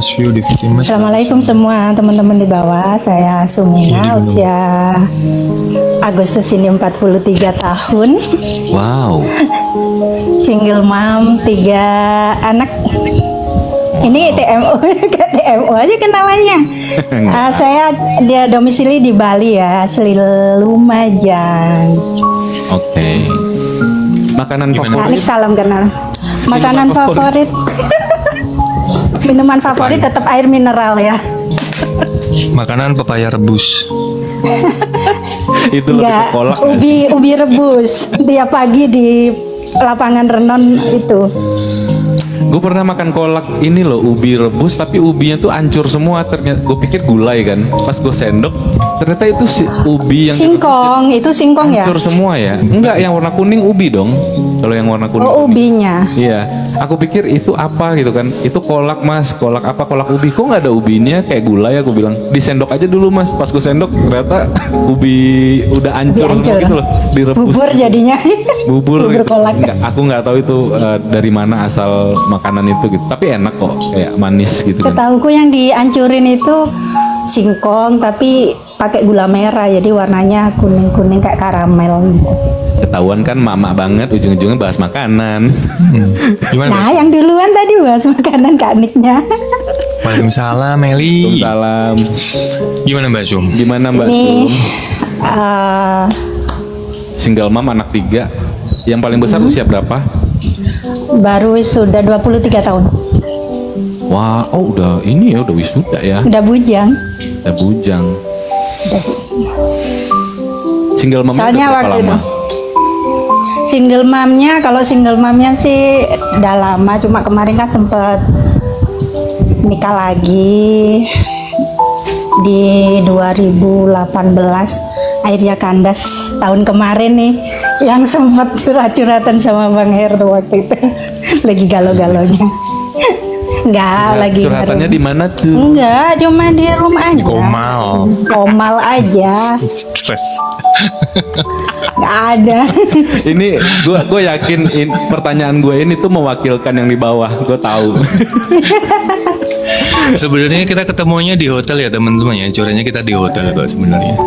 Mas View di Mas. Assalamualaikum semua teman-teman di bawah. Saya Sumina, usia Agustus ini 43 tahun. Wow. Single mom, 3 anak. Ini TMO, kayak TMO aja kenalannya. Saya dia domisili di Bali ya, asli Lumajang. Oke. Makanan favorit? Salam kenal. Makanan favorit. Minuman favorit tetap air mineral ya. Makanan pepaya rebus. Itu lebih ke kolak. Ubi rebus. Tiap pagi di lapangan Renon itu. Gue pernah makan kolak ini loh, ubi rebus, tapi ubinya tuh hancur semua. Ternyata gue pikir gulai kan, pas gue sendok ternyata itu ubi yang singkong. Itu singkong ya? Hancur semua ya? Enggak, yang warna kuning ubi dong. Kalau yang warna kuning. Oh, ubinya. Iya, aku pikir itu apa gitu kan? Itu kolak mas, kolak apa? Kolak ubi. Kok nggak ada ubinya? Kayak gulai. Aku bilang disendok aja dulu mas. Pas gue sendok ternyata ubi udah hancur gitu loh, direbus. Bubur jadinya. Bubur gitu. Kolak. Enggak, aku nggak tahu itu dari mana asal makanan itu gitu. Tapi enak kok, kayak manis gitu. Setahuku yang dihancurin itu singkong tapi pakai gula merah, jadi warnanya kuning-kuning kayak karamel gitu. Ketahuan kan mama banget, ujung-ujungnya bahas makanan. Gimana? Nah, yang duluan tadi bahas makanan Kak Niknya. Waalaikumsalam Meli. Waalaikumsalam. Gimana Mbak Sum? Gimana Mbak Ini Sum? Single mom anak 3. Yang paling besar usia berapa? Baru sudah 23 tahun. Wah, oh udah ini ya, udah wisuda ya. Udah bujang. Udah bujang. Single momnya Soalnya udah berapa waktu lama? Single momnya, kalau single momnya sih udah lama, cuma kemarin kan sempet nikah lagi di 2018, akhirnya kandas tahun kemarin nih, yang sempet curhat-curhatan sama Bang Her tuh waktu itu lagi galau-galaunya. Enggak, lagi curhatannya di mana tuh? Enggak, cuma di rumah aja. Komal aja. Stres. Enggak ada. Ini gue yakin pertanyaan gue ini tuh mewakilkan yang di bawah. Gue tahu. Sebenarnya kita ketemunya di hotel ya teman-teman ya. Curhatnya kita di hotel kok sebenarnya.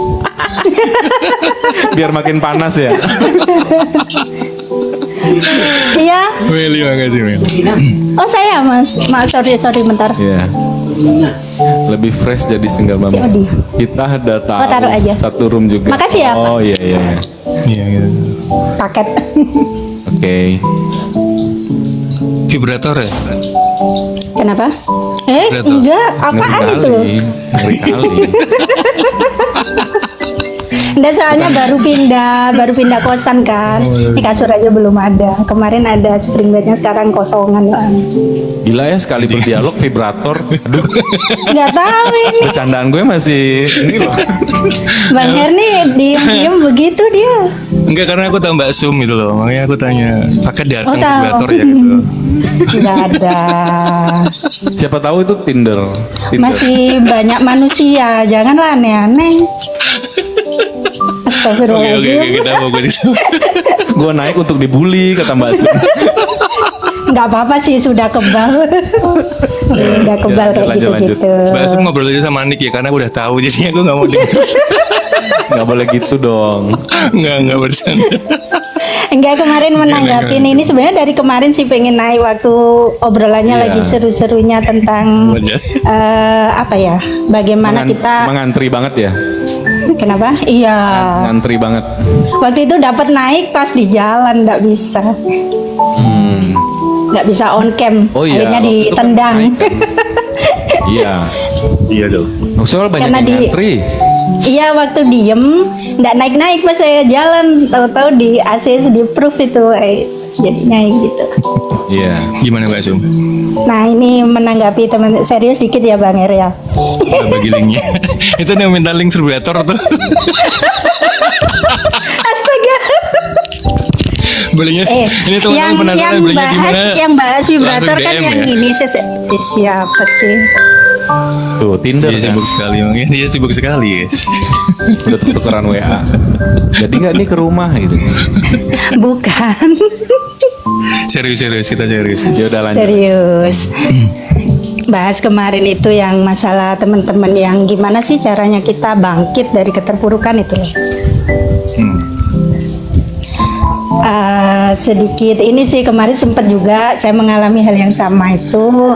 Biar makin panas ya. Iya. Meli, makasih Meli. Oh saya mas, sorry bentar. Iya. Lebih fresh jadi single mom. Si Odi. Kita udah tahu taruh aja. satu room juga. Makasih ya, Pak. Oh iya. Iya gitu. Paket. Oke. Vibrator ya? Kenapa? Vibrator. Enggak, apaan itu? Ngeri kali. Enggak, soalnya baru pindah kosan kan. Ini kasur aja belum ada. Kemarin ada spring bednya, sekarang kosongan. Gila ya, sekali berdialog vibrator. Aduh, Nggak tahu ini. bercandaan gue masih ini loh. Bang Her nih diem begitu dia. Enggak, karena aku tahu Mbak Sum gitu loh. Makanya aku tanya, pakai datang Oh, tahu. vibrator ya gitu. Nggak ada. Siapa tahu itu Tinder. Masih banyak manusia, janganlah aneh-aneh. Oke, Astagfirullahaladzim. kita fokus itu. Gue naik untuk dibully kata Mbak Sum. Nggak apa-apa sih, sudah kebal. Udah kebal Ya, kayak lanjut. gitu-gitu. Mbak Sum ngobrol aja sama Nick ya, karena aku udah tahu jadi aku nggak mau Nggak boleh gitu dong. nggak bercanda. Enggak, kemarin menanggapin ini sebenarnya dari kemarin sih pengen naik waktu obrolannya Iya. lagi seru-serunya tentang Wajar. apa ya, bagaimana kita Mengantri banget ya. kenapa? Iya. Ngantri banget. Waktu itu dapat naik pas di jalan nggak bisa. Nggak bisa on cam. Oh iya. Akhirnya waktu itu kan ditendang. naik kan. Iya. Iya dong. Soalnya banyak Karena yang di- ngantri. Iya, waktu diem nggak naik-naik pas saya jalan, tahu-tahu di AC di proof itu, jadi naik gitu. Iya. Gimana Mbak Sum? Nah ini menanggapi teman serius dikit ya Bang Er ya. Bagi linknya. Itu yang minta link vibrator tuh. Astaga. Belinya ini teman-teman penasaran belinya di mana? Yang bahas vibrator Langsung kan DM yang ya? ini siapa sih? Tuh Tinder Dia kan. sibuk sekali, makanya dia sibuk sekali guys. Udah tukeran WA. Jadi nggak nih ke rumah gitu. Bukan. Serius kita serius. Ya udah lanjut. Serius. bahas kemarin itu yang masalah teman-teman yang gimana sih caranya kita bangkit dari keterpurukan itu loh. Sedikit ini sih kemarin sempat juga saya mengalami hal yang sama itu,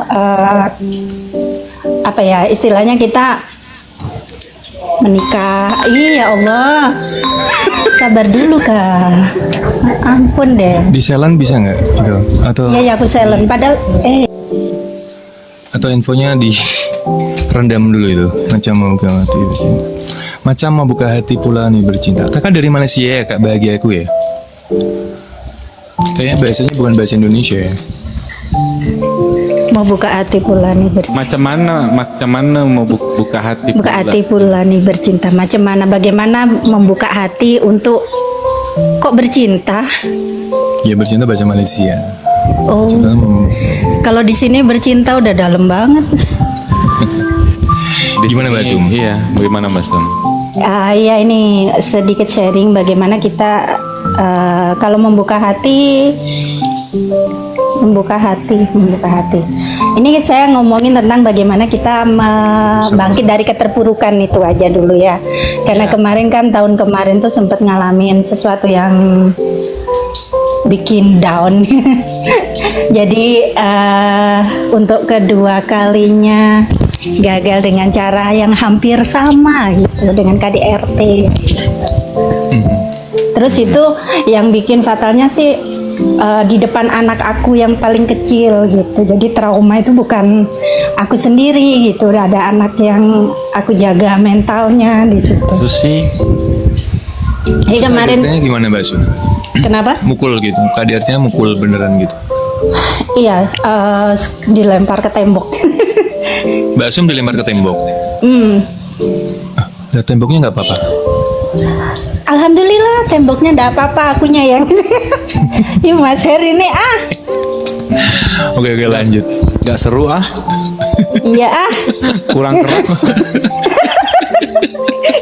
apa ya istilahnya, kita menikah. Iya Allah, sabar dulu Kak, ampun deh. Di Selan bisa nggak gitu? Atau Iya ya, aku silent padahal atau infonya di rendam dulu itu, macam mau buka hati bercinta. Macam mau buka hati pula nih bercinta. Kakak dari Malaysia ya Kak, bahagia aku ya. Kayaknya bahasanya bukan bahasa Indonesia ya. mau buka hati pula nih bercinta. Macam mana mau buka hati? Buka hati pula nih bercinta. Macam mana? Bagaimana membuka hati untuk kok bercinta? Ya bercinta bahasa Malaysia. Oh, kalau di sini bercinta udah dalam banget. Gimana Mbak Sum? Iya, bagaimana Mbak Sum? Ya ini sedikit sharing bagaimana kita kalau membuka hati. Ini saya ngomongin tentang bagaimana kita bangkit dari keterpurukan itu aja dulu ya. Karena kemarin kan tahun kemarin tuh sempat ngalamin sesuatu yang bikin down. Jadi untuk kedua kalinya gagal dengan cara yang hampir sama gitu dengan KDRT. Terus itu yang bikin fatalnya sih di depan anak aku yang paling kecil gitu. Jadi trauma itu bukan aku sendiri gitu, ada anak yang aku jaga mentalnya di situ. Susi. Jadi kemarin KDRT-nya gimana Mbak Sum? kenapa? Mukul gitu. KDRT-nya mukul beneran gitu. Iya, dilempar ke tembok. Mbak Sum dilempar ke tembok. Nah, temboknya nggak apa-apa. Alhamdulillah temboknya enggak apa-apa, akunya yang ini Mas Heri ini Oke lanjut. Gak seru ah? Iya Kurang keras.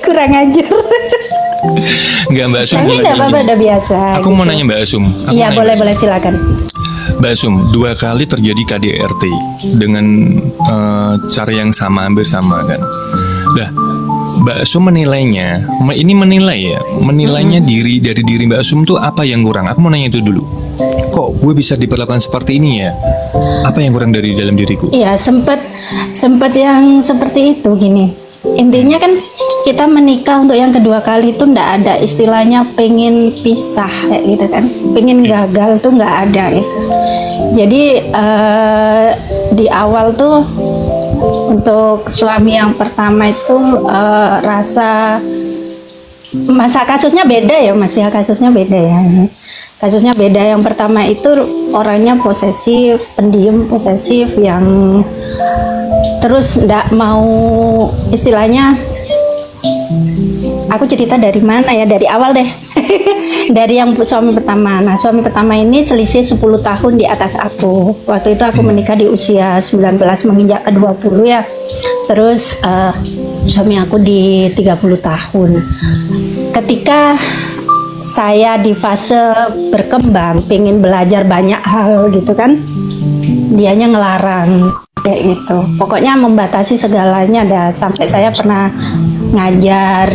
kurang ajar. Enggak Mbak Sum. Tapi enggak apa-apa, udah biasa. Aku mau nanya Mbak Sum. Iya boleh silakan. Mbak Sum, 2 kali terjadi KDRT dengan cara yang sama, hampir sama kan. Nah, Mbak Sum menilainya, menilainya dari diri Mbak Sum tuh apa yang kurang? Aku mau nanya itu dulu. Kok gue bisa diperlakukan seperti ini ya? Apa yang kurang dari dalam diriku? Iya, sempat yang seperti itu gini. Intinya kan kita menikah untuk yang kedua kali itu ndak ada istilahnya pengen pisah kayak gitu kan, pengen gagal tuh nggak ada gitu. Jadi di awal tuh untuk suami yang pertama itu rasa kasusnya beda ya Mas ya, kasusnya beda ya. Kasusnya beda, yang pertama itu orangnya posesif, pendiam, posesif yang terus ndak mau istilahnya, aku cerita dari mana ya, dari awal deh. Dari yang suami pertama. Nah, suami pertama ini selisih 10 tahun di atas aku. Waktu itu aku menikah di usia 19 menginjak ke 20 ya. Terus suami aku di 30 tahun. Ketika saya di fase berkembang, pengen belajar banyak hal gitu kan, dianya ngelarang kayak gitu. Pokoknya membatasi segalanya dah, sampai saya pernah ngajar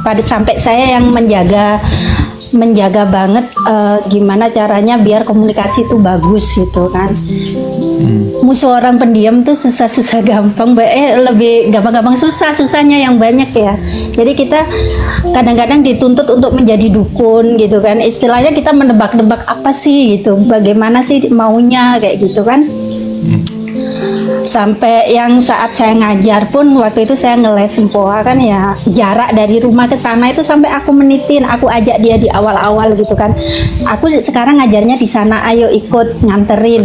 pada sampai saya yang menjaga banget gimana caranya biar komunikasi itu bagus gitu kan. Musuh orang pendiam tuh susah gampang, lebih gampang susahnya yang banyak ya. Jadi kita kadang-kadang dituntut untuk menjadi dukun gitu kan. Istilahnya kita menebak-nebak apa sih gitu, bagaimana sih maunya kayak gitu kan. Sampai yang saat saya ngajar pun waktu itu saya ngeles sempoa kan ya, jarak dari rumah ke sana itu sampai aku menitin, aku ajak dia di awal-awal gitu kan. Aku sekarang ngajarnya di sana, ayo ikut nganterin.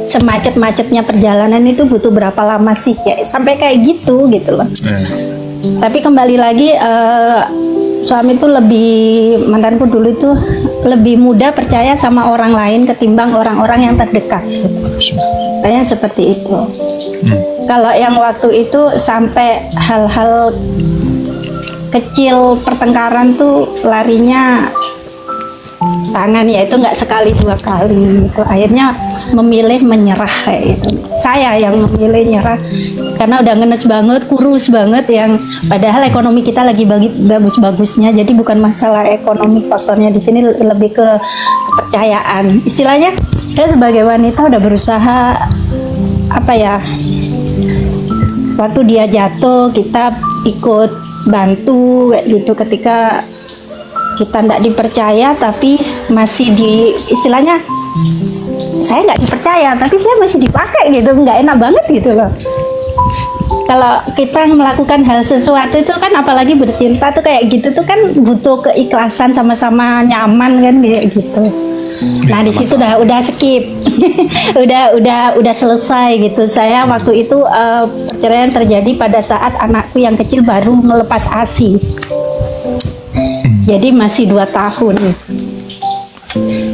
Semacet-macetnya perjalanan itu butuh berapa lama sih ya, sampai kayak gitu loh. Tapi kembali lagi suami itu mantanku dulu itu lebih mudah percaya sama orang lain ketimbang orang-orang yang terdekat gitu. Kayaknya seperti itu. Kalau yang waktu itu sampai hal-hal kecil pertengkaran tuh larinya tangan, ya itu nggak sekali 2 kali gitu. Akhirnya memilih menyerah kayak gitu. Saya yang memilih nyerah karena udah ngenes banget, kurus banget, yang padahal ekonomi kita lagi bagus-bagusnya. Jadi bukan masalah ekonomi, faktornya di sini lebih ke kepercayaan. Istilahnya saya sebagai wanita udah berusaha apa ya, waktu dia jatuh kita ikut bantu kayak gitu, ketika kita tidak dipercaya tapi masih di, istilahnya saya nggak dipercaya tapi saya masih dipakai gitu, nggak enak banget gitu loh. Kalau kita melakukan hal sesuatu itu kan, apalagi bercinta tuh kayak gitu tuh kan butuh keikhlasan, sama-sama nyaman kan kayak gitu. Nah di situ udah skip, udah selesai gitu. Saya waktu itu perceraian terjadi pada saat anakku yang kecil baru melepas ASI. Jadi masih 2 tahun.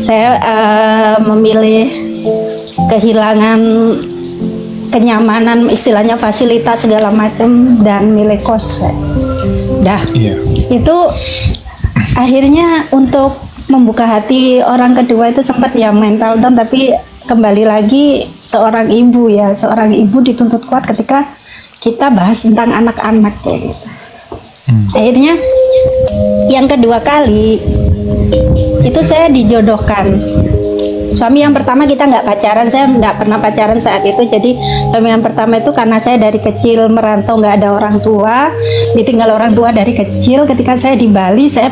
Saya memilih kehilangan kenyamanan, istilahnya fasilitas segala macam, dan nilai kos. Itu akhirnya untuk membuka hati orang kedua itu sempat ya mental down, tapi kembali lagi seorang ibu dituntut kuat ketika kita bahas tentang anak-anak kayak gitu. Akhirnya yang kedua kali itu saya dijodohkan. Suami yang pertama kita nggak pacaran, saya nggak pernah pacaran saat itu. Jadi suami yang pertama itu karena saya dari kecil merantau, nggak ada orang tua, ditinggal orang tua dari kecil. Ketika saya di Bali, saya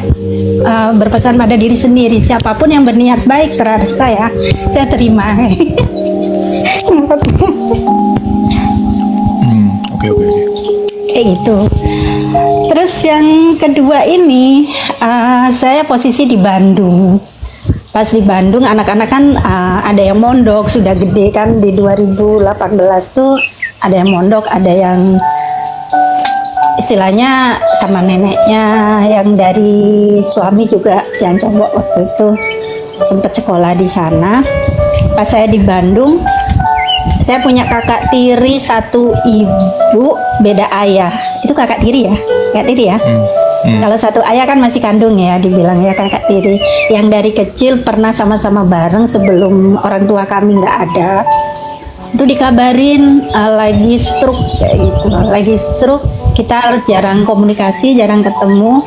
berpesan pada diri sendiri, siapapun yang berniat baik terhadap saya terima. Oke. Kayak gitu. Terus yang kedua ini, saya posisi di Bandung. Pas di Bandung, anak-anak kan ada yang mondok, sudah gede kan, di 2018 tuh ada yang mondok, ada yang istilahnya sama neneknya, yang dari suami juga, yang cowok waktu itu sempat sekolah di sana. Pas saya di Bandung, saya punya kakak tiri satu ibu, beda ayah. Itu kakak tiri ya? Kakak tiri ya? Kalau satu ayah kan masih kandung ya, dibilang ya kakak tiri. Yang dari kecil pernah sama-sama bareng sebelum orang tua kami nggak ada. Itu dikabarin lagi stroke kayak gitu. Lagi stroke, kita jarang komunikasi, jarang ketemu.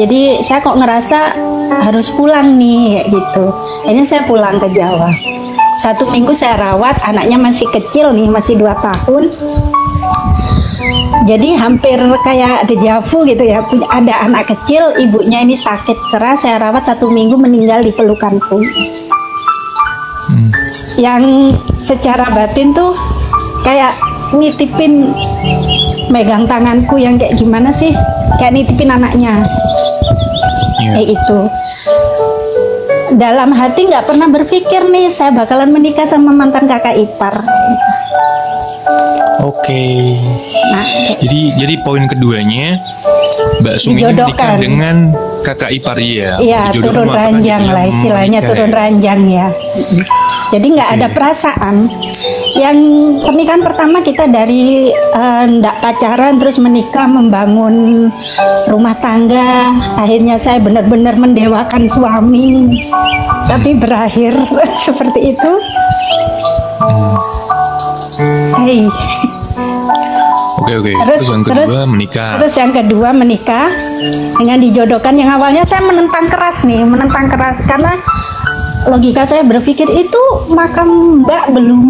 Jadi saya kok ngerasa harus pulang nih kayak gitu. Ini saya pulang ke Jawa. 1 minggu saya rawat, anaknya masih kecil nih, masih 2 tahun. Jadi hampir kayak dejavu gitu ya, ada anak kecil, ibunya ini sakit keras, saya rawat 1 minggu, meninggal di pelukanku. Yang secara batin tuh kayak nitipin, megang tanganku yang kayak gimana sih, kayak nitipin anaknya. Kayak itu. Dalam hati nggak pernah berpikir nih saya bakalan menikah sama mantan kakak ipar. Oke. Nah, jadi poin keduanya, Mbak Sumi ini menikah dengan kakak ipar, iya. Iya, turun ranjang lah istilahnya, turun ranjang ya. Jadi nggak ada perasaan. Yang pernikahan pertama kita dari nggak pacaran terus menikah, membangun rumah tangga. Akhirnya saya benar-benar mendewakan suami, tapi berakhir seperti itu. Hey. Oke. Terus yang kedua menikah. Terus yang kedua menikah dengan dijodohkan. Yang awalnya saya menentang keras karena logika saya berpikir itu makam Mbak belum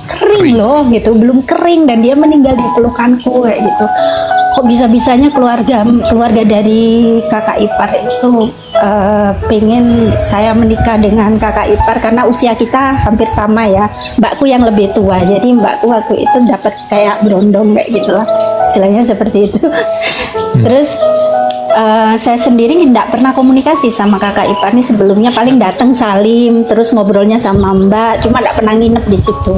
kering loh gitu, belum kering, dan dia meninggal di pelukanku kayak gitu. Kok bisa-bisanya keluarga dari kakak ipar itu pengen saya menikah dengan kakak ipar karena usia kita hampir sama ya. Mbakku yang lebih tua, jadi mbakku waktu itu dapat kayak berondong kayak gitulah, istilahnya seperti itu. Terus saya sendiri tidak pernah komunikasi sama kakak ipar nih sebelumnya, paling datang salim terus ngobrolnya sama mbak, cuma tidak pernah nginep di situ.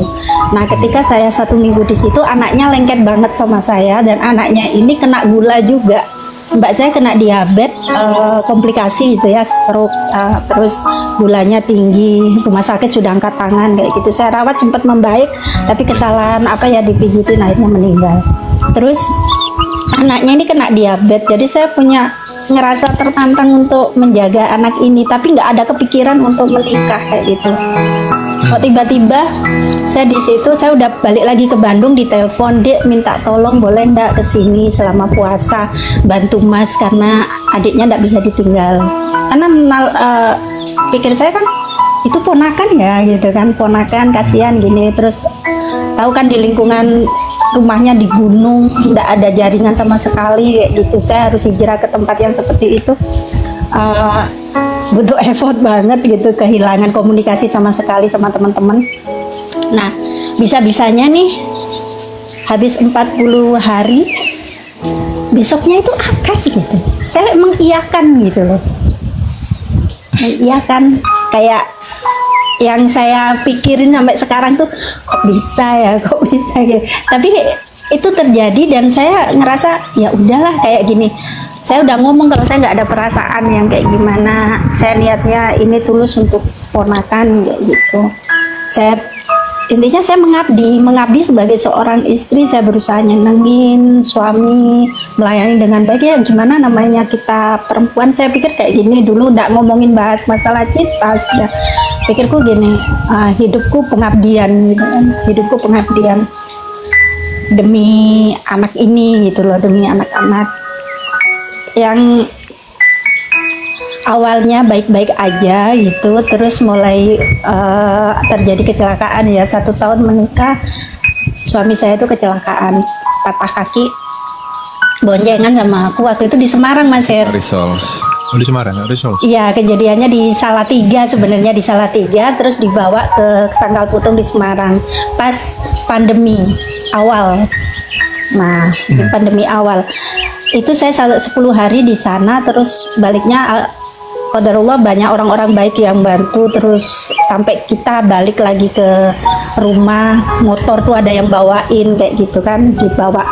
Nah ketika saya 1 minggu di situ, anaknya lengket banget sama saya, dan anaknya ini kena gula juga. Mbak saya kena diabetes, komplikasi gitu ya, stroke, terus gulanya tinggi, rumah sakit sudah angkat tangan kayak gitu. Saya rawat sempat membaik, tapi kesalahan apa ya dipijitin, akhirnya meninggal. Terus anaknya ini kena diabetes, jadi saya ngerasa tertantang untuk menjaga anak ini, tapi nggak ada kepikiran untuk menikah kayak gitu. Kok tiba-tiba saya di situ, saya udah balik lagi ke Bandung, ditelepon, Dek minta tolong boleh nggak kesini selama puasa bantu Mas karena adiknya nggak bisa ditinggal. Karena pikir saya kan itu ponakan ya gitu kan, ponakan kasihan gini. Terus tahu kan di lingkungan rumahnya di gunung, nggak ada jaringan sama sekali kayak gitu. Saya harus hijrah ke tempat yang seperti itu. Butuh effort banget gitu, kehilangan komunikasi sama sekali sama teman-teman. Nah, bisa-bisanya nih habis 40 hari besoknya itu akad gitu. Saya mengiyakan gitu loh. Mengiyakan kayak yang saya pikirin sampai sekarang tuh kok bisa gitu. Tapi itu terjadi dan saya ngerasa ya udahlah kayak gini. Saya udah ngomong kalau saya nggak ada perasaan yang kayak gimana. Saya niatnya ini tulus untuk ponakan kayak gitu. Intinya saya mengabdi sebagai seorang istri. Saya berusaha nyenengin suami, melayani dengan baik. Ya gimana namanya kita perempuan, saya pikir kayak gini dulu, nggak ngomongin bahas masalah cinta, sudah pikirku gini, hidupku pengabdian gitu kan. Hidupku pengabdian demi anak ini gitu loh, demi anak-anak yang awalnya baik-baik aja gitu, terus mulai terjadi kecelakaan ya. 1 tahun menikah, suami saya itu kecelakaan, patah kaki, boncengan sama aku waktu itu di Semarang, Mas Her. Results. Oh, di Semarang, Results. Iya, kejadiannya di Salatiga, sebenarnya di Salatiga, terus dibawa ke Sangkal Putung di Semarang pas pandemi awal. Nah, di pandemi awal itu saya 10 hari di sana, terus baliknya qadarullah banyak orang-orang baik yang bantu, terus sampai kita balik lagi ke rumah, motor tuh ada yang bawain kayak gitu kan, dibawa.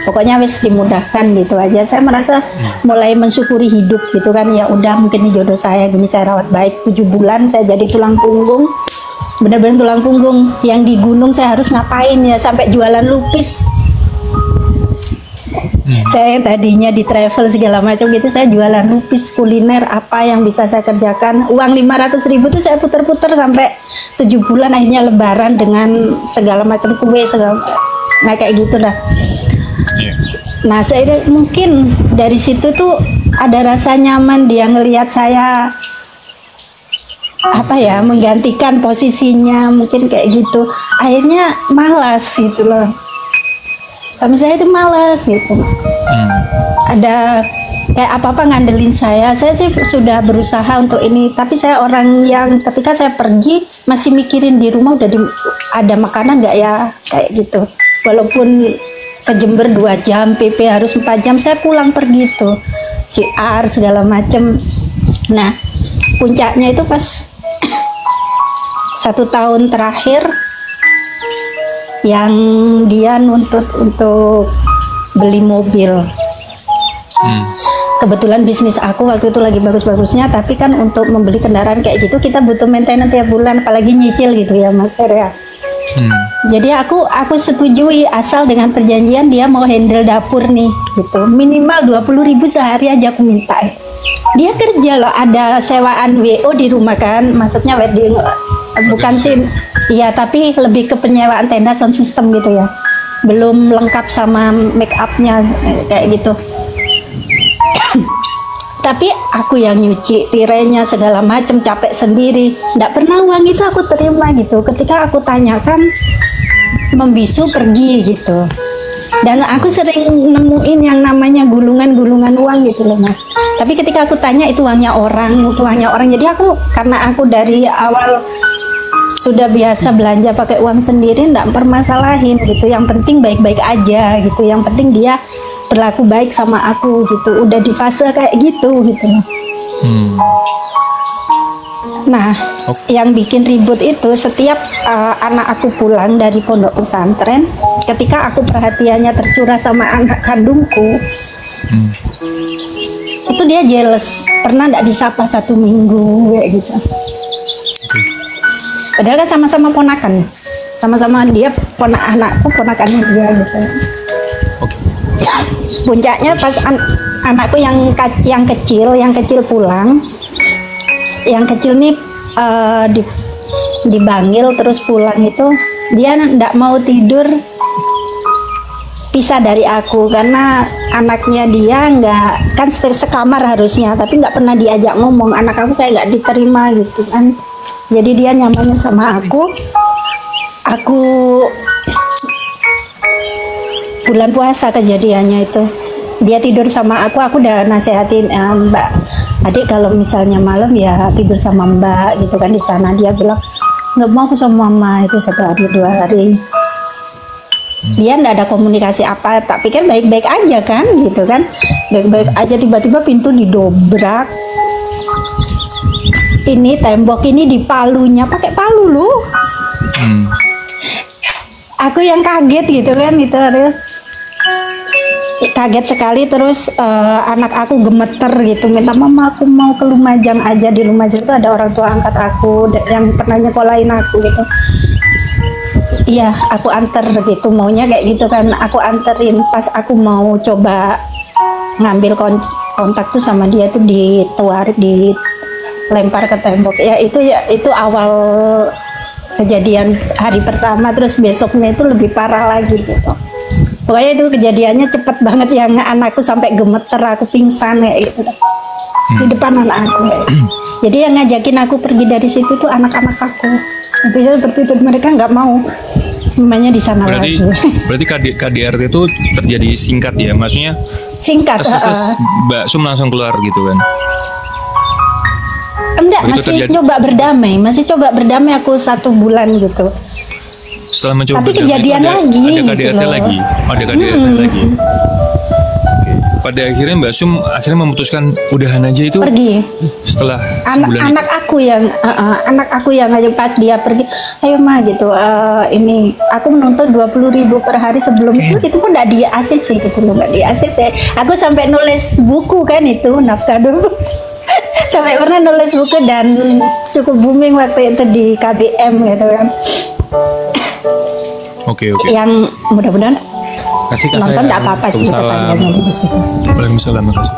Pokoknya wis dimudahkan gitu aja. Saya merasa mulai mensyukuri hidup gitu kan, ya udah mungkin ini jodoh saya, gini saya rawat baik 7 bulan saya jadi tulang punggung. Benar-benar tulang punggung. Yang di gunung saya harus ngapain ya, sampai jualan lupis. Saya yang tadinya di travel segala macam gitu, saya jualan lupis, kuliner, apa yang bisa saya kerjakan. Uang 500.000 tuh saya puter-puter sampai 7 bulan, akhirnya lebaran dengan segala macam kue, nah kayak gitu dah. Nah, saya mungkin dari situ tuh ada rasa nyaman, dia ngelihat saya apa ya, menggantikan posisinya mungkin kayak gitu. Akhirnya malas gitu loh. Suami saya itu malas gitu. Ada kayak apa-apa ngandelin saya. Saya sih sudah berusaha untuk ini, tapi saya orang yang ketika saya pergi masih mikirin di rumah udah ada makanan nggak ya, kayak gitu. Walaupun ke Jember 2 jam, PP harus 4 jam, saya pulang pergi tuh, siar segala macem. Nah, puncaknya itu pas 1 tahun terakhir yang dia nuntut untuk beli mobil. Kebetulan bisnis aku waktu itu lagi bagus-bagusnya, tapi kan untuk membeli kendaraan kayak gitu kita butuh maintenance tiap bulan, apalagi nyicil gitu ya Mas Her ya. Jadi aku setujui asal dengan perjanjian dia mau handle dapur nih gitu, minimal 20.000 sehari aja aku minta. Dia kerja loh, ada sewaan WO di rumah kan, maksudnya wedding, bukan sih, iya tapi lebih ke penyewaan tenda sound system gitu ya, belum lengkap sama make upnya kayak gitu. Tapi aku yang nyuci tirainya segala macam, capek sendiri, nggak pernah uang itu aku terima gitu. Ketika aku tanyakan, membisu pergi gitu. Dan aku sering nemuin yang namanya gulungan-gulungan uang gitu loh Mas. Tapi ketika aku tanya itu uangnya orang. Jadi aku, karena aku dari awal sudah biasa belanja pakai uang sendiri, nggak permasalahin gitu. Yang penting baik-baik aja gitu. Yang penting dia berlaku baik sama aku gitu, udah di fase kayak gitu loh. Nah, yang bikin ribut itu setiap anak aku pulang dari pondok pesantren, ketika aku perhatiannya tercurah sama anak kandungku, itu dia jealous, pernah nggak disapa 1 minggu kayak gitu. Padahal kan sama-sama ponakan, sama-sama dia anakku ponakannya dia gitu. Puncaknya pas anakku yang kecil pulang, yang kecil nih dipanggil terus pulang itu dia nggak mau tidur pisah dari aku karena anaknya dia nggak kan sekamar harusnya tapi nggak pernah diajak ngomong, anak aku kayak nggak diterima gitu kan, jadi dia nyamannya sama aku bulan puasa kejadiannya itu dia tidur sama aku udah nasehatin Mbak adik kalau misalnya malam ya tidur sama Mbak gitu kan di sana, dia bilang nggak mau sama mama, itu 1 hari 2 hari dia nggak ada komunikasi apa, tapi kan baik-baik aja kan gitu kan, baik-baik aja tiba-tiba pintu didobrak, ini tembok ini dipalunya pakai palu loh. Aku yang kaget gitu kan, itu kaget sekali, terus anak aku gemeter gitu minta mama aku mau ke Lumajang aja, di Lumajang itu ada orang tua angkat aku yang pernah nyekolahin aku gitu. Iya, aku anter begitu, maunya kayak gitu kan, aku anterin, pas aku mau coba ngambil kontak tuh sama dia tuh ditarik, dilempar ke tembok. Ya itu awal kejadian hari pertama, terus besoknya itu lebih parah lagi gitu. Pokoknya itu kejadiannya cepet banget, yang anakku sampai gemeter, aku pingsan kayak gitu di depan anak aku. Jadi yang ngajakin aku pergi dari situ tuh anak-anak aku. Tapi seperti itu mereka nggak mau, namanya di sana lagi. Berarti KDRT itu terjadi singkat ya, maksudnya singkat. Mbak Sum langsung keluar gitu kan? Enggak, masih coba berdamai aku 1 bulan gitu. Setelah mencoba tapi kejadian lagi ada KDRT gitu lagi, ada KDRT lagi. Oke. Pada akhirnya Mbak Sum akhirnya memutuskan udahan aja itu pergi. Setelah sebulan anak aku yang aja pas dia pergi, ayo mah gitu, ini aku menuntut 20.000 per hari sebelum itu pun nggak di ACC gitu loh, nggak di ACC. Aku sampai nulis buku kan itu nafkah dulu. Sampai pernah nulis buku dan cukup booming waktu itu di KBM gitu kan. Oke. Yang mudah-mudahan kasih nonton nggak apa-apa sih tetangga di situ. Waalaikumsalam, makasih.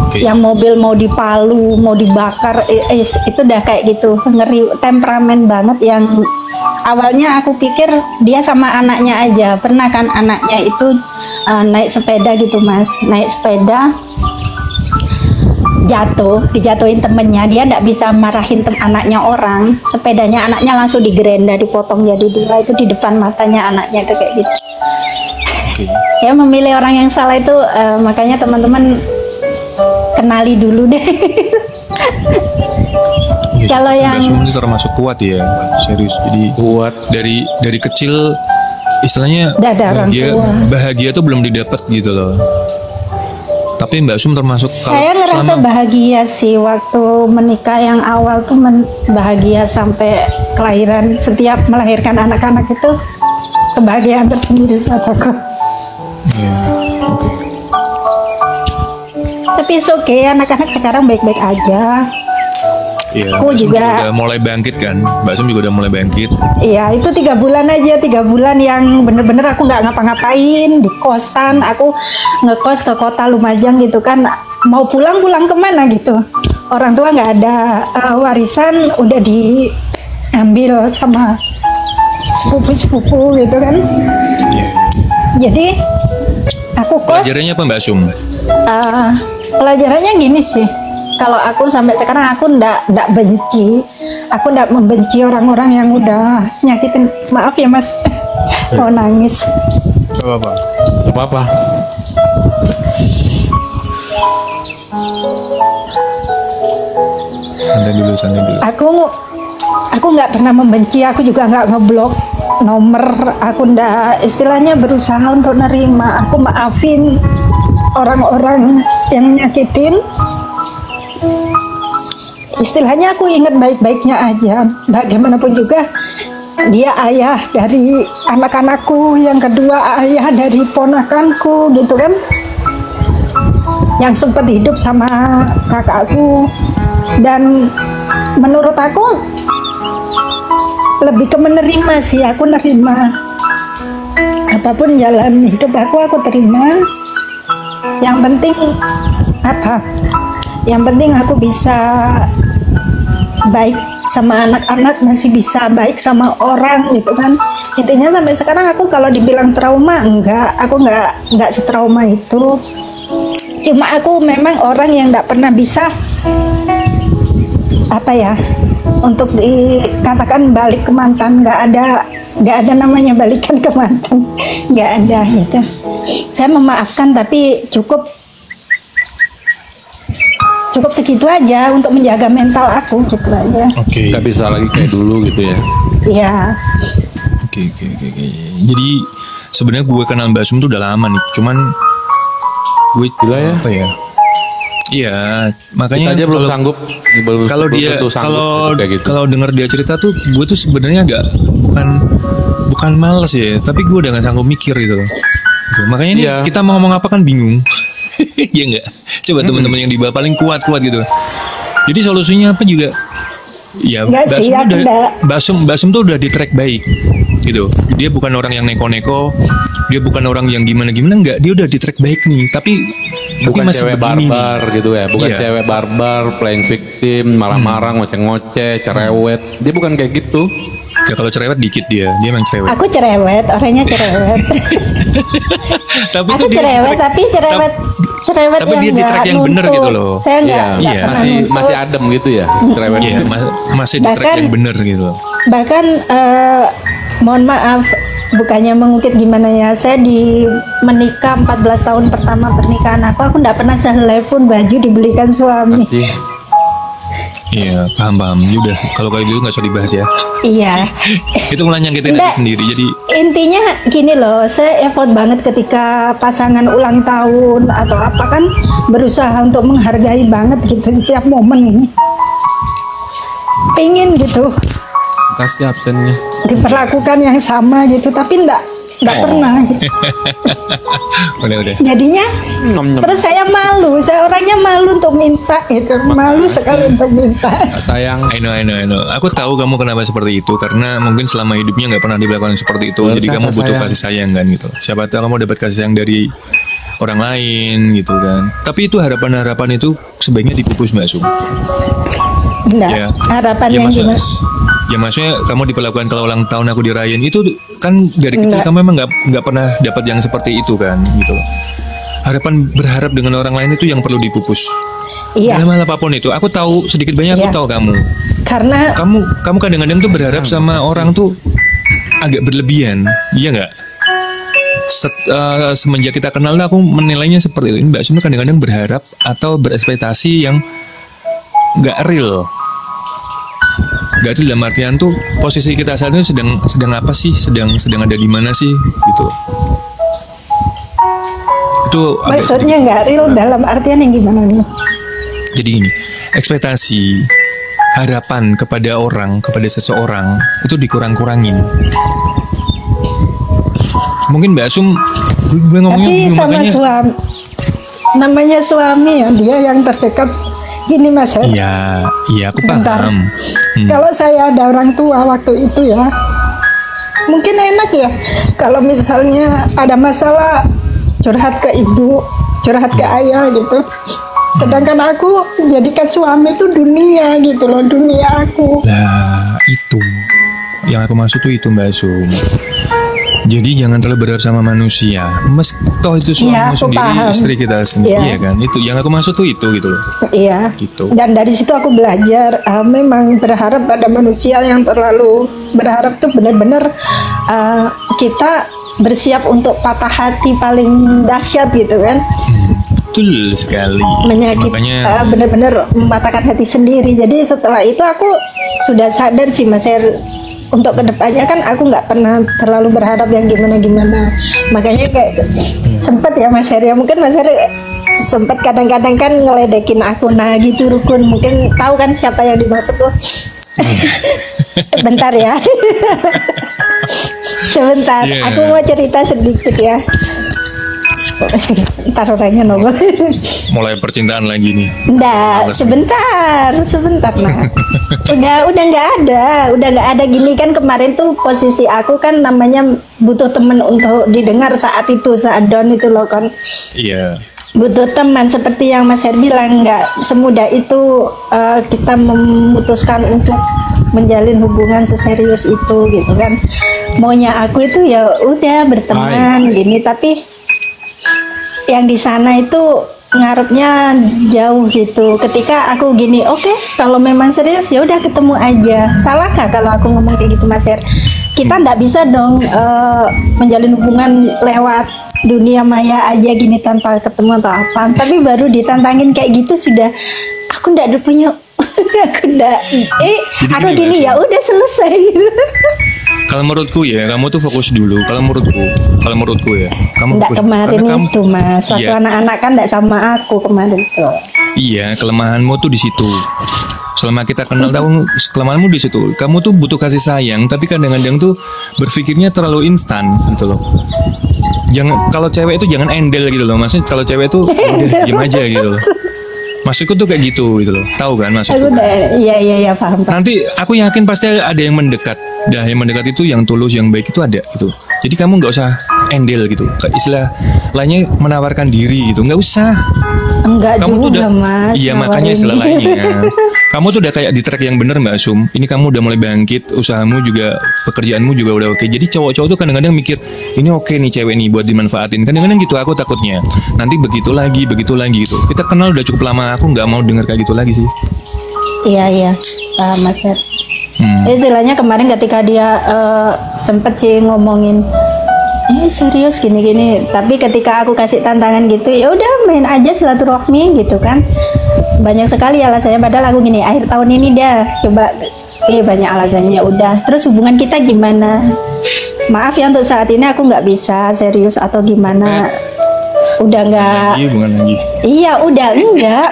Okay. Yang mobil mau dipalu, mau dibakar, itu udah kayak gitu, ngeri, temperamen banget. Yang awalnya aku pikir dia sama anaknya aja, pernah kan anaknya itu naik sepeda gitu mas, naik sepeda dijatuhin temennya, dia nggak bisa marahin anaknya orang, sepedanya anaknya langsung digerenda, dipotong jadi 2, itu di depan matanya anaknya itu kayak gitu. Okay. Ya memilih orang yang salah itu, makanya teman-teman kenali dulu deh. Ya, kalau yang Mbak Sum ini termasuk kuat ya, serius, jadi kuat dari kecil, istilahnya bahagia tuh belum didapat gitu loh. Tapi Mbak Sum termasuk saya ngerasa bahagia sih waktu menikah, yang awal tuh bahagia sampai kelahiran, setiap melahirkan anak-anak itu kebahagiaan tersendiri buat aku. Okay. Tapi oke, anak-anak sekarang baik-baik aja. Iya, aku juga udah mulai bangkit kan, Mbak Sum juga udah mulai bangkit. Iya, itu 3 bulan aja, 3 bulan yang bener-bener aku nggak ngapa-ngapain di kosan. Aku ngekos ke kota Lumajang gitu kan, mau pulang kemana gitu. Orang tua nggak ada, warisan udah diambil sama sepupu-sepupu gitu kan. Yeah. Jadi aku kos. Pelajarannya apa Mbak Sum? Pelajarannya gini sih. Kalau aku sampai sekarang aku ndak benci, aku ndak membenci orang-orang yang udah nyakitin. Maaf ya mas, mau nangis. Gak apa-apa. Santai dulu. Aku nggak pernah membenci, aku juga nggak ngeblok nomor, aku ndak, istilahnya berusaha untuk nerima. Aku maafin orang-orang yang nyakitin. Istilahnya aku ingat baik-baiknya aja. Bagaimanapun juga dia ayah dari anak-anakku, yang kedua ayah dari ponakanku gitu kan, yang sempat hidup sama kakakku. Dan menurut aku lebih ke menerima sih, aku nerima apapun jalan hidup aku terima. Yang penting apa? Yang penting aku bisa baik sama anak-anak, masih bisa baik sama orang gitu kan. Intinya sampai sekarang aku kalau dibilang trauma, aku enggak setrauma itu. Cuma aku memang orang yang enggak pernah bisa untuk dikatakan balik ke mantan. Enggak ada namanya balikan ke mantan, enggak ada gitu. Saya memaafkan tapi cukup segitu aja untuk menjaga mental aku gitu aja. Oke. Nggak bisa lagi kayak dulu gitu ya. Iya. Oke. Jadi sebenarnya gue kenal Mbak Sum tuh udah lama nih. Cuman gue Gila ya. apa ya? Iya, makanya Kita aja belum sanggup. Kalau dia kalau denger dia cerita tuh, gue tuh sebenarnya bukan males ya, tapi gue udah nggak sanggup mikir gitu loh. Gitu. Makanya ini kita mau ngomong apa kan bingung. Iya nggak? Coba teman-teman yang di bawah paling kuat gitu. Jadi solusinya apa juga? Ya, Mbak Sum tuh udah di track baik gitu. Dia bukan orang yang neko-neko, dia bukan orang yang gimana-gimana, enggak. Dia udah di track baik nih, tapi bukan masih cewek begini barbar nih. gitu ya, bukan Iya. cewek barbar, playing victim, marah-marah, ngoceh-ngoceh, cerewet. Dia bukan kayak gitu. Ya, kalau cerewet dikit dia emang cerewet. Aku cerewet, orangnya cerewet. Tapi Aku cerewet, tapi cerewet tapi yang dia di track yang bener gitu loh. Saya nggak Iya, pernah masih nuntut. adem gitu ya, cerewet. Iya, masih di track Bahkan- yang bener gitu loh. Bahkan mohon maaf, bukannya mengungkit gimana ya, saya menikah 14 tahun pertama pernikahan aku nggak pernah sehelai pun baju dibelikan suami. Masih Iya, paham. Udah, kalau kayak gitu nggak usah dibahas ya. Iya. Itu malah nyakitin Nggak. diri sendiri. Jadi Intinya gini loh, saya effort banget ketika pasangan ulang tahun atau apa kan, berusaha untuk menghargai banget gitu setiap momen. Pengen gitu kasih absennya. diperlakukan yang sama gitu, tapi enggak pernah gitu. udah. Jadinya Nom-nom. terus saya malu, saya orangnya malu untuk minta gitu, malu sekali untuk minta. Sayang. I know. Aku tahu kamu kenapa seperti itu, karena mungkin selama hidupnya nggak pernah dilakukan seperti itu. Betul, Jadi kamu kata butuh sayang. kasih sayang kan gitu. Siapa tahu kamu dapat kasih sayang dari orang lain gitu kan. Tapi itu harapan itu sebaiknya dipupus Mbak Sum. Enggak, Ya. harapan Ya yang maksudnya, gimana? maksudnya kamu diperlakukan kalau ulang tahun aku dirayain itu kan dari kecil Enggak. kamu emang nggak pernah dapat yang seperti itu kan gitu. Berharap dengan orang lain itu yang perlu dipupus. Iya, Dalam hal apapun itu, aku tahu sedikit banyak aku Iya. tahu kamu. karena Kamu kadang-kadang tuh berharap sama orang tuh agak berlebihan, iya nggak? Semenjak kita kenal aku menilainya seperti itu. Mbak Sum kadang-kadang berharap atau berekspektasi yang nggak real. Nggak real dalam artian tuh posisi kita saat ini sedang apa sih? Sedang ada di mana sih? Gitu. Itu agak maksudnya nggak real dalam artian yang gimana nih? Jadi gini, ekspektasi, harapan kepada seseorang itu dikurang-kurangin. Mungkin Mbak Sum, gue ngomongnya Tapi bingung, sama makanya. suami, namanya suami ya, dia yang terdekat. Gini Mas Her, Iya, aku Sebentar. paham. kalau saya ada orang tua waktu itu ya, mungkin enak ya kalau misalnya ada masalah curhat ke ibu, curhat ke ayah gitu. Sedangkan aku jadikan suami itu dunia gitu loh, dunia aku. Lah, itu yang aku maksud tuh itu Mbak Sum. Jadi jangan terlalu berharap sama manusia. Toh itu suami Iya, aku sendiri, paham. istri kita sendiri, Iya. iya kan? Itu yang aku maksud tuh itu gitu loh. Iya. Gitu. Dan dari situ aku belajar memang berharap pada manusia yang terlalu berharap tuh benar-benar kita bersiap untuk patah hati paling dahsyat gitu kan, Betul sekali. menyakit Makanya benar-benar mematahkan hati sendiri. Jadi setelah itu aku sudah sadar sih Mas Her, untuk kedepannya kan aku nggak pernah terlalu berharap yang gimana-gimana. Makanya kayak sempet ya Mas Her ya, mungkin Mas Her sempet kadang-kadang kan ngeledekin aku, nah gitu Rukun, mungkin tahu kan siapa yang dimaksud tuh. Bentar ya. Sebentar, Yeah. aku mau cerita sedikit ya. Ntar orangnya nongol. mulai percintaan lagi nih. Enggak, sebentar nah. udah nggak ada gini kan. Kemarin tuh posisi aku kan namanya butuh temen untuk didengar saat itu, saat down itu loh kan. Iya. butuh teman seperti yang Mas Her bilang, nggak semudah itu kita memutuskan untuk menjalin hubungan seserius itu gitu kan. Maunya aku itu ya udah berteman gini, tapi yang di sana itu ngarepnya jauh gitu. Ketika aku gini, oke, kalau memang serius ya udah ketemu aja. Salahkah kalau aku ngomong kayak gitu, Mas Her? Kita nggak bisa dong menjalin hubungan lewat dunia maya aja gini tanpa ketemu atau apa. Tapi baru ditantangin kayak gitu sudah, aku nggak ada punya, aku nggak, aku gini ya udah selesai. Kalau menurutku ya, kamu tuh fokus dulu. Kalau menurutku ya, kamu Nggak fokus. kemarin Karena itu Mas, waktu Iya. anak-anak kan nggak sama aku kemarin tuh. Iya, kelemahanmu tuh di situ. Selama kita kenal tahu kelemahanmu di situ. Kamu tuh butuh kasih sayang, tapi kadang-kadang tuh berpikirnya terlalu instan gitu loh. Jangan, kalau cewek itu jangan endel gitu loh. Maksudnya kalau cewek itu udah diem aja gitu loh. Maksudku tuh kayak gitu loh. Tahu kan maksudku? Aku udah, iya paham. Nanti aku yakin pasti ada yang mendekat. Dah yang mendekat itu yang tulus, yang baik itu ada gitu. Jadi kamu nggak usah endel gitu. Kayak istilah lainnya menawarkan diri gitu. Nggak usah. Enggak Kamu tuh juga udah, Mas. iya makanya nawarin. istilah lainnya. Kamu tuh udah kayak di track yang bener Mbak Sum. Ini kamu udah mulai bangkit, usahamu juga, pekerjaanmu juga udah oke. Jadi cowok-cowok tuh kadang-kadang mikir, ini oke nih cewek nih buat dimanfaatin. Kadang-kadang gitu aku takutnya. Nanti begitu lagi gitu. Kita kenal udah cukup lama, aku nggak mau denger kayak gitu lagi sih. Iya, paham Mas Her. Istilahnya kemarin ketika dia sempet sih ngomongin serius gini-gini, tapi ketika aku kasih tantangan gitu, ya udah main aja silaturahmi gitu kan. Banyak sekali alasannya, padahal aku gini, akhir tahun ini dah coba, banyak alasannya. Udah, terus hubungan kita gimana? Maaf ya untuk saat ini aku nggak bisa serius atau gimana. Udah nggak. Bukan lagi. Iya, udah enggak.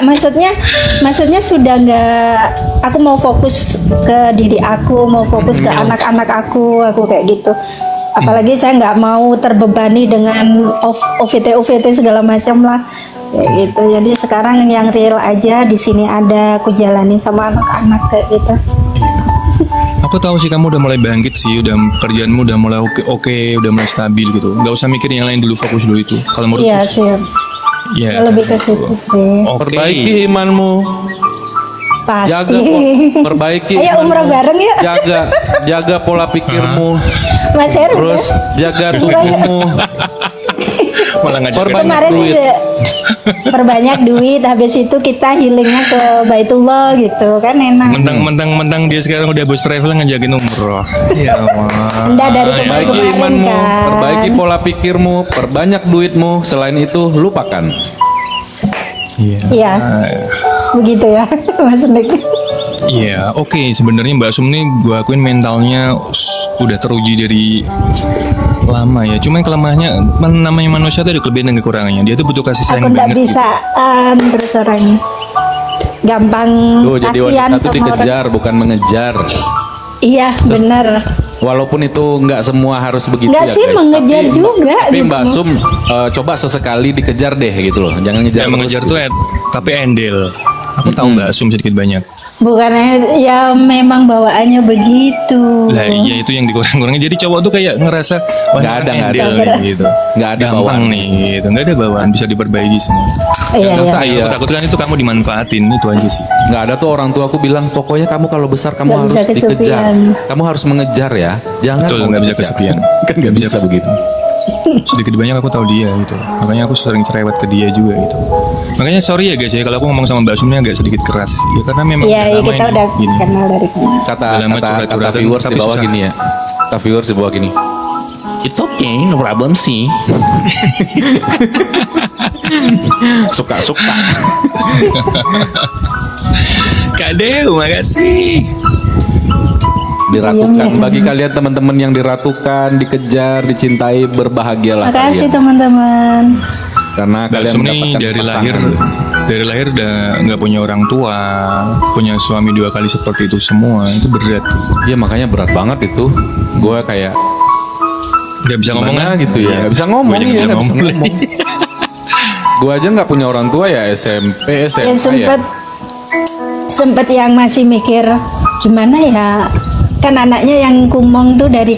Maksudnya sudah enggak. Aku mau fokus ke diri aku, mau fokus ke anak-anak aku kayak gitu. Apalagi saya nggak mau terbebani dengan OVT segala macam lah, kayak gitu. Jadi sekarang yang real aja di sini ada, aku jalanin sama anak-anak kayak gitu. Aku tahu sih kamu udah mulai bangkit sih, udah pekerjaanmu udah mulai oke, udah mulai stabil gitu. Nggak usah mikir yang lain dulu, fokus dulu itu. Kalau menurutku Iya sih, ya. lebih ke situ sih. Oke. Perbaiki imanmu. Pasti. Perbaiki Ayo umrah imanmu. bareng yuk. Jaga pola pikirmu. Mas Heru. Terus jaga tubuhmu. Malah ngajak Perbanyak Kemarin duit. itu perbanyak duit, habis itu kita healingnya ke Baitullah gitu kan, enak. Mentang-mentang dia sekarang udah bos travel ngajakin umroh. Ya Allah. Enggak dari Ya. Perbaiki kemarin imanmu, kan. perbaiki pola pikirmu, perbanyak duitmu. Selain itu lupakan. Iya. Iya. Begitu ya Mas Nek. Iya, oke. Sebenarnya Mbak Sum nih, gue akuin mentalnya udah teruji dari lama ya. Cuman kelemahannya, namanya manusia tuh ada kelebihan dan kekurangannya. Dia tuh butuh kasih sayang Aku enggak banget. bisaan terus orangnya. Gampang Tuh, jadi kasihan wanita tuh sama orang. dikejar bukan mengejar. Iya, benar. Walaupun itu nggak semua harus begitu Nggak ya sih, guys. mengejar Tapi- juga Tapi gitu. Mbak Sum coba sesekali dikejar deh gitu loh. Jangan ngejar Yang terus mengejar gitu. tuh tapi endel. Aku tahu Mbak Sum sedikit banyak. Bukannya ya memang bawaannya begitu. Lah iya itu yang dikurang-kurangin. Jadi cowok tuh kayak ngerasa wah, Nggak ada, nggak endel ada. nih, gitu. Nggak ada Gampang bawaan. nih gitu. Nggak ada bawaan, bisa diperbaiki semua. Iya, Masa iya. iya? Aku takut kan itu kamu dimanfaatin, itu aja sih. Nggak ada tuh orang tua aku bilang, pokoknya kamu kalau besar kamu Nggak harus bisa dikejar. kesepian. Kamu harus mengejar ya. Jangan Betul, mau nggak bisa ngejar. kesepian. Kan nggak bisa begitu. Sedikit banyak aku tahu dia gitu. Makanya aku sering cerewet ke dia juga gitu. Makanya sorry ya guys ya kalau aku ngomong sama Mbak Sum ini agak sedikit keras. Ya karena memang Iya, udah lama kita ini udah gini. kenal dari kemarin. Kata Udah lama kata, kata curhat-curhatan, viewers tapi di bawah susah. gini ya. Kata viewers di bawah gini. It's okay, no problem sih. Suka-suka. Kak Dew, makasih. Diratukan. Iya. Bagi kalian teman-teman yang diratukan, dikejar, dicintai, berbahagialah Makasih kalian. teman-teman. Karena Mbak kalian Sum nih mendapatkan dari pasangan. lahir udah nggak punya orang tua, punya suami 2 kali seperti itu semua, itu berat. Iya makanya berat banget itu. Gue kayak Gak bisa ngomong gimana kan? gitu ya. Iya. Nggak bisa ngomong Gua aja ya. nggak Nggak bisa ngomong. ngomong. Gue aja nggak punya orang tua ya SMP, SMA Ya sempet yang masih mikir gimana ya, kan anaknya yang kumong tuh dari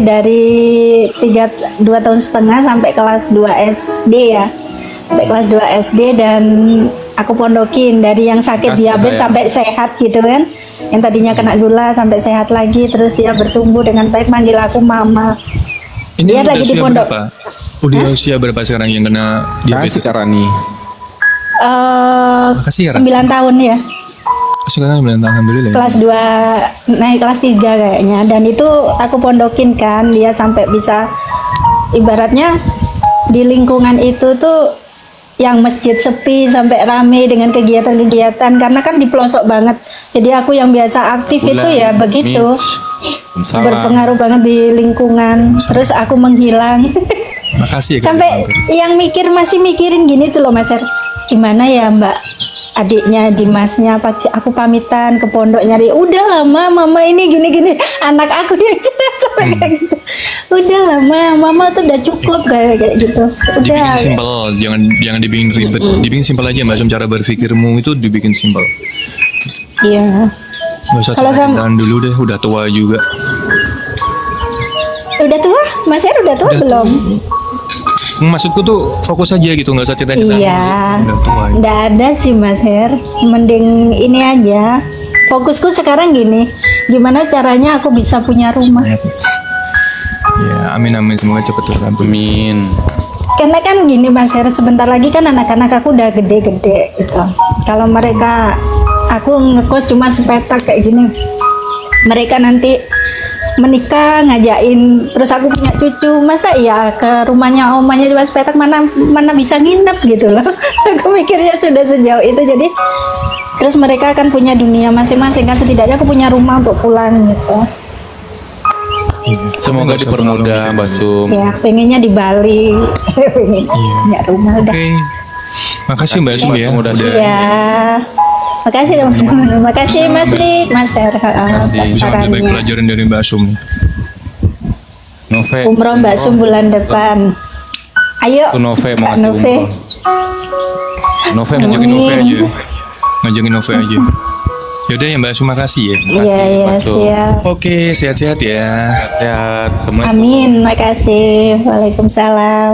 dari 2,5 tahun sampai kelas 2 SD ya. sampai kelas 2 SD, dan aku pondokin dari yang sakit Kasih diabetes saya. sampai sehat gitu kan. Yang tadinya kena gula sampai sehat lagi, terus dia bertumbuh dengan baik, manggil aku mama. Ini Dia udah lagi di usia pondok. berapa? Udah usia berapa sekarang yang kena Kasih diabetes? Karani. Makasih ya, Ran. 9 tahun ya. Sekarang 9 tahun, alhamdulillah. Kelas 2 naik kelas 3 kayaknya, dan itu aku pondokin kan, dia sampai bisa, ibaratnya di lingkungan itu tuh yang masjid sepi sampai rame dengan kegiatan-kegiatan, karena kan di pelosok banget, jadi aku yang biasa aktif itu ya begitu, Salam. berpengaruh banget di lingkungan, terus aku menghilang. Makasih ya. Kak. Sampai yang masih mikirin gini tuh loh Mas Er, gimana ya Mbak adiknya Dimasnya, aku pamitan ke pondok nyari, udah lama mama ini gini-gini, anak aku yang cerita sampai kayak gitu, udah lama mama tuh udah cukup kayak gitu, udah. Dibikin simpel, jangan dibikin ribet. Dibikin simpel aja Mbak Sum, cara berpikirmu itu dibikin simpel. Iya, Gak usah Kalau sam- cinta dulu deh, udah tua juga. udah tua Mas Er, udah tua belum? Maksudku tuh fokus aja gitu, nggak usah cerita-cerita. Iya, Udah tua. nggak ada sih Mas Her. Mending ini aja. Fokusku sekarang gini, gimana caranya aku bisa punya rumah? Ya, amin amin, semoga cepet terkabul. Amin. Karena kan gini Mas Her, sebentar lagi kan anak-anak aku udah gede-gede gitu. Kalau mereka, aku ngekos cuma sepetak kayak gini, mereka nanti menikah ngajain, terus aku punya cucu, masa ya ke rumahnya omanya cuma sepetak, mana bisa nginep gitu loh. Aku mikirnya sudah sejauh itu, jadi terus mereka akan punya dunia masing-masing kan, setidaknya aku punya rumah untuk pulang gitu. Semoga Nggak usah dipermudah terlalu Mbak Sum. Ya pengennya di Bali, pengen punya rumah udah. Oke. Makasih Mbak Sum ya. Mbak Sum, udah Ya, makasih teman-teman, makasih Mas Rik, Mas Her, atas Bisa ambil baik sarannya. pelajaran dari Mbak Sum. Nove. Umroh Mbak Sum bulan depan. Ayo, Tuh Nove mau Kak ngasih Nove. umroh. Nove mau Ngajakin Nove Amin. aja. Ngajakin Nove aja. Yaudah ya Mbak Sum, makasih ya. Iya, iya, Mas Sum. siap. Oke, sehat-sehat ya. Sehat. Assalamualaikum. Amin, makasih. Waalaikumsalam.